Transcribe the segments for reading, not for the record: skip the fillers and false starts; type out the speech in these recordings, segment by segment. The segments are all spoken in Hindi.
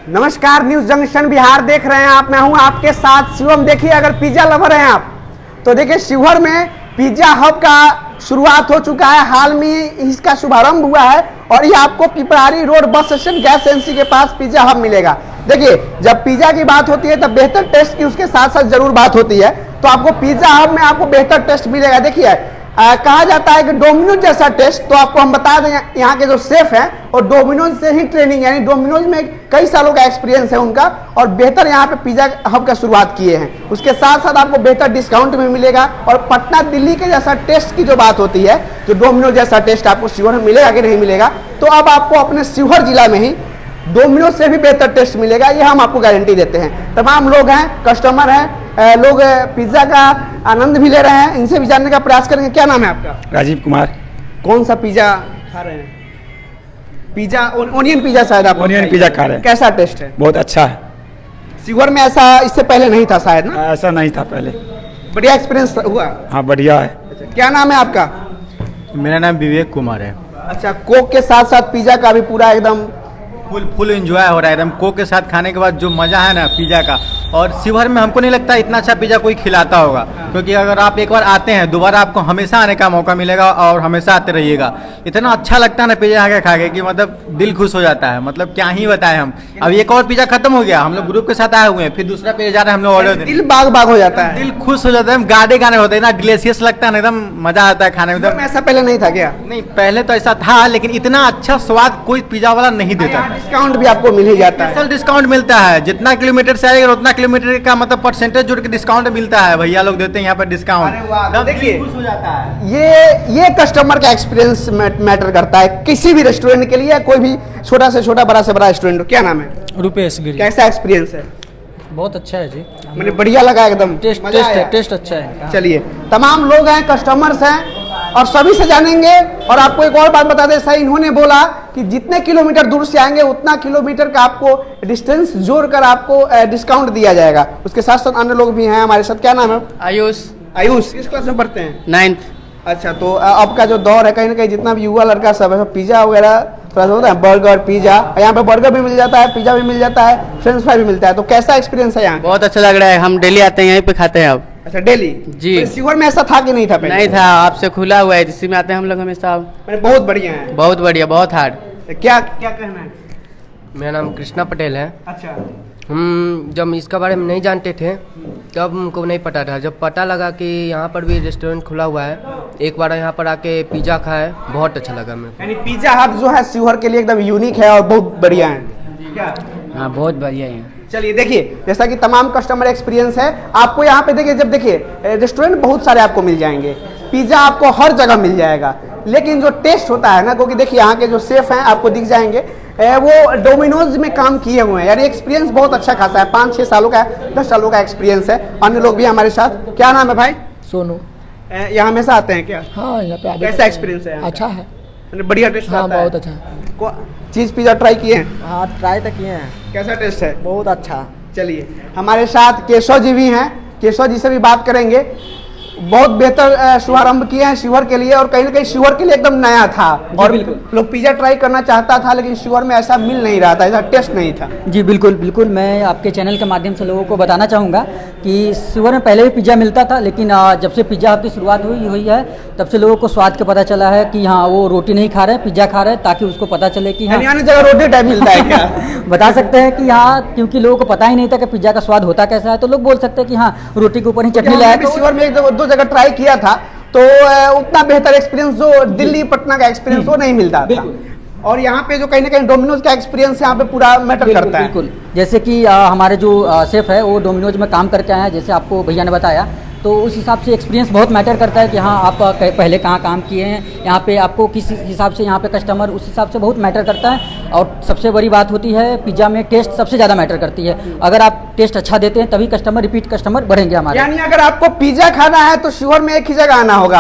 नमस्कार, न्यूज जंक्शन बिहार देख रहे हैं आप। मैं हूं आपके साथ शिवम। देखिए, अगर पिज्जा लवर हैं आप तो देखिए शिवहर में पिज्जा हब का शुरुआत हो चुका है। हाल में इसका शुभारंभ हुआ है और ये आपको Piprari road bus stand gas agency के पास पिज्जा हब मिलेगा। देखिए, जब पिज्जा की बात होती है तब बेहतर टेस्ट की उसके साथ साथ जरूर बात होती है, तो आपको पिज्जा हब में आपको बेहतर टेस्ट मिलेगा। देखिए, कहा जाता है कि डोमिनोज जैसा टेस्ट, तो आपको हम बता दें यहाँ के जो शेफ हैं और डोमिनोज से ही ट्रेनिंग, यानी डोमिनोज में कई सालों का एक्सपीरियंस है उनका, और बेहतर यहाँ पे पिज्जा हब का शुरुआत किए हैं। उसके साथ साथ आपको बेहतर डिस्काउंट में मिलेगा और पटना दिल्ली के जैसा टेस्ट की जो बात होती है, जो डोमिनोज जैसा टेस्ट आपको शिवहर में मिलेगा कि नहीं मिलेगा, तो अब आपको अपने शिवहर जिला में ही डोमिनोज से भी बेहतर टेस्ट मिलेगा, ये हम आपको गारंटी देते हैं। तमाम लोग हैं, कस्टमर हैं, लोग पिज्जा का आनंद भी ले रहे हैं, इनसे भी जानने का प्रयास करेंगे। क्या नाम है आपका? राजीव कुमार। कौन सा पिज्जा खा रहे हैं? पिज्जा ओनियन पिज्जा शायद आप ओनियन पिज्जा खा रहे हैं। कैसा टेस्ट है? बहुत अच्छा है। शिवहर में ऐसा इससे पहले नहीं था शायद ना? ऐसा नहीं था पहले। बढ़िया एक्सपीरियंस हुआ? हाँ, बढ़िया है। अच्छा, क्या नाम है आपका? मेरा नाम विवेक कुमार है। अच्छा, कोक के साथ साथ पिज्जा का भी पूरा एकदम फुल एंजॉय हो रहा है एकदम। कोक के साथ खाने के बाद जो मज़ा है ना पिज़्ज़ा का, और शिवहर में हमको नहीं लगता इतना अच्छा पिज़्ज़ा कोई खिलाता होगा, क्योंकि अगर आप एक बार आते हैं दोबारा आपको हमेशा आने का मौका मिलेगा और हमेशा आते रहिएगा। इतना अच्छा लगता है ना पिज़्ज़ा यहाँ के खा के कि मतलब दिल खुश हो जाता है। मतलब क्या ही बताएं हम। अब एक और पिज़्ज़ा खत्म हो गया, हम लोग ग्रुप के साथ आए हुए हैं, फिर दूसरा पिज़्ज़ा जा रहे हैं हम लोग ऑर्डर। दिल बाग बाग हो जाता है, दिल खुश हो जाता है, गाने गाने होते हैं ना, डिलीशियस लगता है ना, एकदम मज़ा आता है खाने में। एकदम ऐसा पहले नहीं था क्या? नहीं, पहले तो ऐसा था, लेकिन इतना अच्छा स्वाद कोई पिज़्ज़ा वाला नहीं देता। डिस्काउंट भी आपको मिल ही जाता है। स्पेशल डिस्काउंट मिलता है, जितना किलोमीटर से आएगा उतना किलोमीटर का मतलब परसेंटेज जोड़ के डिस्काउंट मिलता है। भैया लोग देते हैं यहाँ पर डिस्काउंट। अरे वाह, तो देखिए खुश हो जाता है। ये कस्टमर का एक्सपीरियंस मैटर करता है किसी भी रेस्टोरेंट के लिए, कोई भी छोटा से छोटा बड़ा से बड़ा रेस्टोरेंट हो। क्या नाम है? रुपेश गिरी। कैसा एक्सपीरियंस है? बहुत अच्छा है जी। मुझे बढ़िया लगा एकदम। टेस्ट अच्छा है। चलिए, तमाम लोग हैं, कस्टमर्स हैं और सभी से जानेंगे। और आपको एक और बात बता दें, सही इन्होंने बोला कि जितने किलोमीटर दूर से आएंगे उतना किलोमीटर का आपको डिस्टेंस जोड़कर आपको डिस्काउंट दिया जाएगा। उसके साथ साथ अन्य लोग भी हैं हमारे साथ। क्या नाम है? आयुष। आयुष किस क्लास में पढ़ते हैं? 9th। अच्छा, तो अब का जो दौर है, कहीं ना कहीं जितना भी युवा लड़का सब है, पिज्जा वगैरह थोड़ा सा होता है, बर्गर पिज्जा, यहाँ पे बर्गर भी मिल जाता है, पिज्जा भी मिल जाता है, फ्रेंच फ्राई भी मिलता है। तो कैसा एक्सपीरियंस है यहाँ? बहुत अच्छा लग रहा है, हम डेली आते हैं, यहीं पे खाते हैं अब। अच्छा, डेली जी। तो शिवहर में ऐसा था कि नहीं था पहले? नहीं था, आपसे खुला हुआ है, इसी में आते हैं हम लोग हमेशा। बहुत बढ़िया है। बहुत बढ़िया, बहुत हार्ड। क्या क्या कहना है? मेरा नाम कृष्णा पटेल है। अच्छा, हम जब इसका बारे में नहीं जानते थे तब हमको नहीं पता था। जब पता लगा कि यहाँ पर भी रेस्टोरेंट खुला हुआ है, एक बार यहाँ पर आके पिज़्ज़ा खाए, बहुत अच्छा लगा मेरे को। यानी पिज्जा हब जो है शिवहर के लिए एकदम यूनिक है और बहुत बढ़िया है। क्या? हाँ, बहुत बढ़िया है। चलिए, देखिए, जैसा कि तमाम कस्टमर एक्सपीरियंस है, आपको यहाँ पे देखिए, जब देखिए रेस्टोरेंट बहुत सारे आपको मिल जाएंगे, पिज्जा आपको हर जगह मिल जाएगा, लेकिन जो टेस्ट होता है ना, क्योंकि देखिए यहाँ के जो शेफ हैं आपको दिख जाएंगे, वो डोमिनोज में काम किए हुए हैं। यानी एक्सपीरियंस बहुत अच्छा खासा है, 5-6 सालों का, 10 सालों का एक्सपीरियंस है। अन्य लोग भी हमारे साथ। क्या नाम है भाई? सोनू। यहाँ हमेशा आते हैं क्या? हाँ, यहाँ पे कैसा एक्सपीरियंस है? अच्छा है। बढ़िया टेस्ट हाँ, आता है? बहुत अच्छा। चीज पिज्जा ट्राई किए हैं? हाँ, ट्राई तो किए हैं। कैसा टेस्ट है? बहुत अच्छा। चलिए, हमारे साथ केशव जी भी हैं, केशव जी से भी बात करेंगे। बहुत बेहतर शुभारंभ किए हैं शिवहर के लिए, और कहीं ना कहीं शिवहर के लिए एकदम नया था, और लोग पिज्जा ट्राई करना चाहता था, लेकिन शिवहर में ऐसा मिल नहीं रहा था, ऐसा टेस्ट नहीं था। जी बिल्कुल बिल्कुल, मैं आपके चैनल के माध्यम से लोगों को बताना चाहूँगा कि शिवहर में पहले भी पिज्ज़ा मिलता था, लेकिन जब से पिज्ज़ा हब की शुरुआत हुई है तब से लोगों को स्वाद का पता चला है कि हाँ, वो रोटी नहीं खा रहे हैं, पिज्ज़ा खा रहे हैं, ताकि उसको पता चले कि हाँ, अन्य जगह रोटी टाइप मिलता है क्या? बता सकते हैं कि हाँ, क्योंकि लोगों को पता ही नहीं था कि पिज्ज़ा का स्वाद होता कैसा है, तो लोग बोल सकते हैं कि हाँ, रोटी के ऊपर ही चटनी लाया। तो शिवहर में 1-2 जगह ट्राई किया था, तो उतना बेहतर एक्सपीरियंस जो दिल्ली पटना का एक्सपीरियंस वो नहीं मिलता था। और यहाँ पे जो कहीं ना कहीं डोमिनोज का एक्सपीरियंस यहाँ पे पूरा मैटर करता है। बिल्कुल, जैसे कि हमारे जो शेफ है वो डोमिनोज में काम करके आए हैं, जैसे आपको भैया ने बताया, तो उस हिसाब से एक्सपीरियंस बहुत मैटर करता है कि हाँ, आप पहले कहाँ काम किए हैं, यहाँ पे आपको किस हिसाब से यहाँ पे कस्टमर, उस हिसाब से बहुत मैटर करता है। और सबसे बड़ी बात होती है पिज्ज़ा में टेस्ट सबसे ज़्यादा मैटर करती है। अगर आप टेस्ट अच्छा देते हैं तभी कस्टमर, रिपीट कस्टमर बढ़ेंगे हमारे। यानी अगर आपको पिज्जा खाना है तो शिवहर में एक ही जगह आना होगा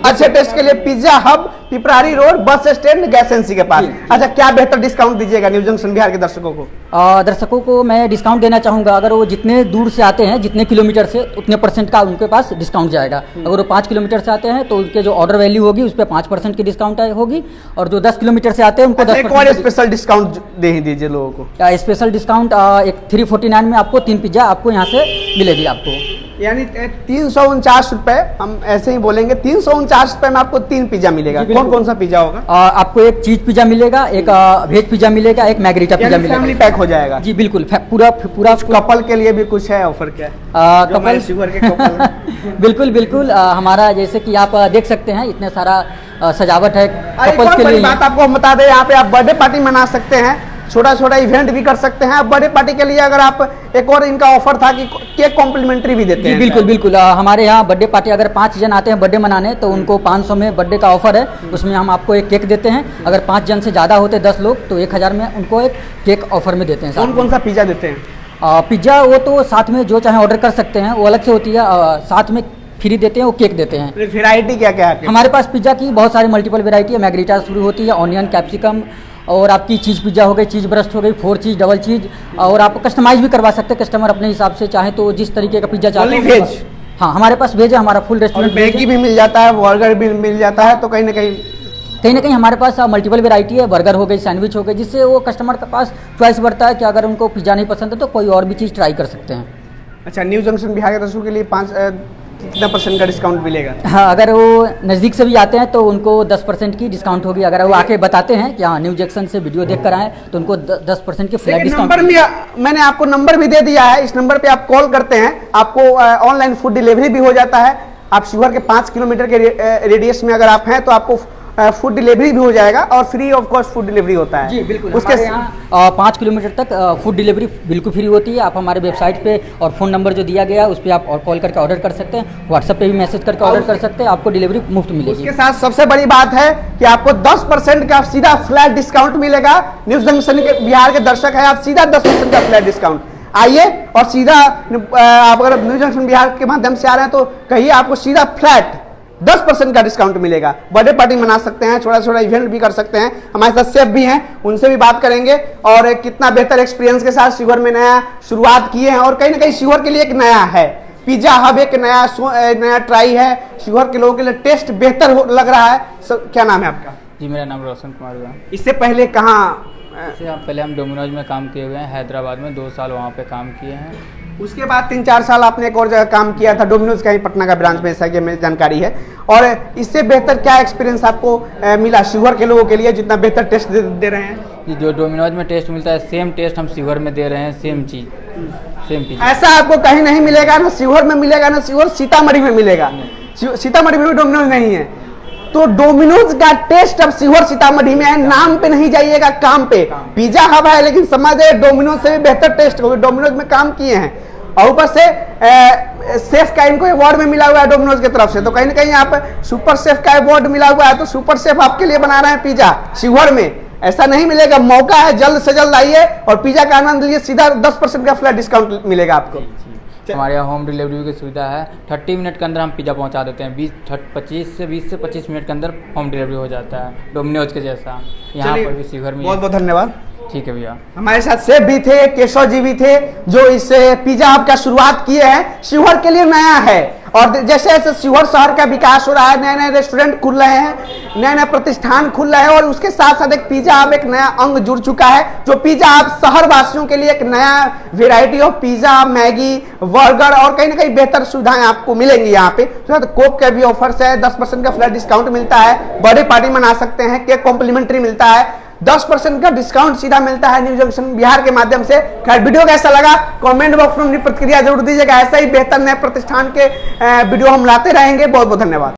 अच्छे टेस्ट के लिए, pizza hub, Piprari road, bus stand, gas agency के पास। अच्छा, क्या बेहतर डिस्काउंट दीजिएगा न्यूज जंक्शन बिहार के दर्शकों को? दर्शकों को मैं डिस्काउंट देना चाहूँगा। अगर वो जितने दूर से आते हैं, जितने किलोमीटर से, उतने % का उनके पास डिस्काउंट जाएगा। अगर वो 5 किलोमीटर से आते हैं तो उनके जो ऑर्डर वैल्यू होगी उस पर 5% की डिस्काउंट होगी, और जो 10 किलोमीटर से आते हैं उनको 10% एक और स्पेशल डिस्काउंट दे ही दीजिए लोगों को। स्पेशल डिस्काउंट एक 349 में आपको 3 पिज़्ज़ा आपको यहाँ से मिलेगी आपको, यानी 349 रुपए, हम ऐसे ही बोलेंगे 349 रुपए में आपको 3 पिज्जा मिलेगा। कौन कौन सा पिज्जा होगा? आपको एक चीज पिज़्ज़ा मिलेगा, एक वेज पिज़्ज़ा मिलेगा, एक मैगरीटा पिज़्ज़ा मिलेगा। फैमिली पैक हो जाएगा जी बिल्कुल, पूरा कपल के लिए भी कुछ है ऑफर? क्या कपल शुगर के कपल बिल्कुल बिल्कुल, हमारा जैसे कि आप देख सकते हैं इतने सारा सजावट है कपल्स के लिए। बात आपको हम बता दें, यहाँ पे आप बर्थडे पार्टी मना सकते हैं, छोटा छोटा इवेंट भी कर सकते हैं। बर्थडे पार्टी के लिए अगर आप, एक और इनका ऑफर था कि केक कॉम्प्लीमेंट्री भी देते हैं। बिल्कुल बिल्कुल, हमारे यहाँ बर्थडे पार्टी अगर 5 जन आते हैं बर्थडे मनाने तो उनको 500 में बर्थडे का ऑफर है, उसमें हम आपको एक केक देते हैं। अगर 5 जन से ज़्यादा होते 10 लोग तो 1000 में उनको एक केक ऑफर में देते हैं। कौन कौन सा पिज्जा देते हैं? पिज्ज़ा वो तो साथ में जो चाहे ऑर्डर कर सकते हैं, वो अलग से होती है। साथ में फ्री देते हैं, वो केक देते हैं। वेराइटी क्या क्या है हमारे पास पिज्ज़ा की बहुत सारी मल्टीपल वेराइटी है। मैगरीटा शुरू होती है, ऑनियन, कैप्सिकम, और आपकी चीज़ पिज़्ज़ा हो गई, चीज़ ब्रस्ट हो गई, 4 चीज़, डबल चीज़, और आप कस्टमाइज भी करवा सकते हैं। कस्टमर अपने हिसाब से चाहे तो जिस तरीके का पिज़्ज़ा चाहते हैं। वेज? हाँ, हमारे पास वेज है, हमारा फुल रेस्टोरेंट। मैगी भी मिल जाता है, बर्गर भी मिल जाता है, तो कहीं ना कहीं हमारे पास मल्टीपल वेराइटी है। बर्गर हो गई, सैंडविच हो गई, जिससे वो कस्टमर के पास चॉइस बढ़ता है कि अगर उनको पिज़्ज़ा नहीं पसंद है तो कोई और भी चीज़ ट्राई कर सकते हैं। अच्छा, न्यू जंक्शन बिहार के दर्शकों के लिए कितना % का डिस्काउंट मिलेगा? हाँ, अगर वो नज़दीक से भी आते हैं तो उनको 10% की डिस्काउंट होगी। अगर वो आके बताते हैं कि हाँ न्यू जंक्शन से वीडियो देख कर आए तो उनको 10% की फ्लैट डिस्काउंट। मैंने आपको नंबर भी दे दिया है, इस नंबर पे आप कॉल करते हैं, आपको ऑनलाइन फूड डिलीवरी भी हो जाता है। आप शिवहर के 5 किलोमीटर के रेडियस में अगर आप हैं तो आपको फूड डिलीवरी भी हो जाएगा, और free of cost food delivery होता है। जी बिल्कुल, उसके यहाँ 5 किलोमीटर तक फूड डिलीवरी बिल्कुल फ्री होती है। आप हमारे वेबसाइट पे और फ़ोन नंबर जो दिया गया है उस पर आप और कॉल करके ऑर्डर कर सकते हैं, व्हाट्सएप पे भी मैसेज करके ऑर्डर कर सकते हैं, आपको डिलीवरी मुफ्त मिलेगी। उसके साथ सबसे बड़ी बात है कि आपको 10% का सीधा फ्लैट डिस्काउंट मिलेगा। न्यूज जंक्शन के बिहार के दर्शक है, आप सीधा 10% का फ्लैट डिस्काउंट आइए, और सीधा आप अगर न्यूज जंक्शन बिहार के माध्यम से आ रहे हैं तो कहिए आपको सीधा फ्लैट 10% का डिस्काउंट मिलेगा। बर्थडे पार्टी मना सकते हैं, छोटा छोटा इवेंट भी कर सकते हैं। हमारे साथ शेफ भी हैं, उनसे भी बात करेंगे, और कितना बेहतर एक्सपीरियंस के साथ शिवहर में नया शुरुआत किए हैं, और कहीं ना कहीं शिवहर के लिए एक नया है पिज्जा हब, एक नया ट्राई है। शिवहर के लोगों के लिए टेस्ट बेहतर लग रहा है। क्या नाम है आपका? जी, मेरा नाम रोशन कुमार हुआ। इससे पहले कहाँ? पहले हम डोमिनोज में काम किए हुए हैं, हैदराबाद में 2 साल वहाँ पे काम किए हैं। उसके बाद 3-4 साल आपने एक और जगह काम किया था, डोमिनोज का ही पटना का ब्रांच में, ऐसा कि हमें जानकारी है। और इससे बेहतर क्या एक्सपीरियंस आपको मिला शिवहर के लोगों के लिए, जितना बेहतर टेस्ट दे रहे हैं? जी, जो डोमिनोज में टेस्ट मिलता है सेम टेस्ट हम शिवहर में दे रहे हैं, सेम चीज़, सेम चीज़। ऐसा आपको कहीं नहीं मिलेगा, ना शिवहर में मिलेगा, ना शिवहर सीतामढ़ी में मिलेगा। सीतामढ़ी में भी डोमिनोज नहीं है, तो डोमिनोज का टेस्ट अब शिवहर सीतामढ़ी में है। नाम पे नहीं जाइएगा, काम पे। पिज्जा हब है, लेकिन समझ डोमिनोज से भी बेहतर टेस्ट होगी। डोमिनोज में काम किए हैं, और ऊपर से शेफ का इनको अवार्ड में मिला हुआ है डोमिनोज की तरफ से, तो कहीं ना कहीं आप सुपर शेफ का अवार्ड मिला हुआ है, तो सुपर शेफ आपके लिए बना रहे हैं पिज्जा शिवहर में। ऐसा नहीं मिलेगा, मौका है, जल्द से जल्द आइए और पिज्जा का आनंद लीजिए। सीधा 10% का फ्लैट डिस्काउंट मिलेगा आपको। हमारे यहाँ होम डिलीवरी की सुविधा है। 30 मिनट के अंदर हम पिज़्ज़ा पहुँचा देते हैं। 20 से 25 मिनट के अंदर होम डिलीवरी हो जाता है, डोमिनोज के जैसा। यहाँ पर भी शिवहर में। बहुत बहुत धन्यवाद। ठीक है भैया। हमारे साथ शेफ भी थे, केशव जी भी थे, जो इस पिज्जा हब का शुरुआत किए हैं। शिवहर के लिए नया है, और जैसे जैसे शिवहर शहर का विकास हो रहा है, नए नए रेस्टोरेंट खुल रहे हैं, नए नए प्रतिष्ठान खुल रहे हैं, और उसके साथ साथ एक पिज्जा हब एक नया अंग जुड़ चुका है, जो पिज्जा हब शहर वासियों के लिए एक नया variety of pizza, Maggi, burger, और कहीं ना कहीं बेहतर सुविधाएं आपको मिलेंगी यहाँ पे। तो कोक के भी ऑफर्स है, 10% का फ्लैट डिस्काउंट मिलता है, बर्थडे पार्टी मना सकते हैं, केक कॉम्प्लीमेंट्री मिलता है, 10% का डिस्काउंट सीधा मिलता है न्यू जंक्शन बिहार के माध्यम से। खैर, वीडियो कैसा लगा कमेंट बॉक्स में अपनी प्रतिक्रिया जरूर दीजिएगा। ऐसा ही बेहतर नए प्रतिष्ठान के वीडियो हम लाते रहेंगे। बहुत बहुत धन्यवाद।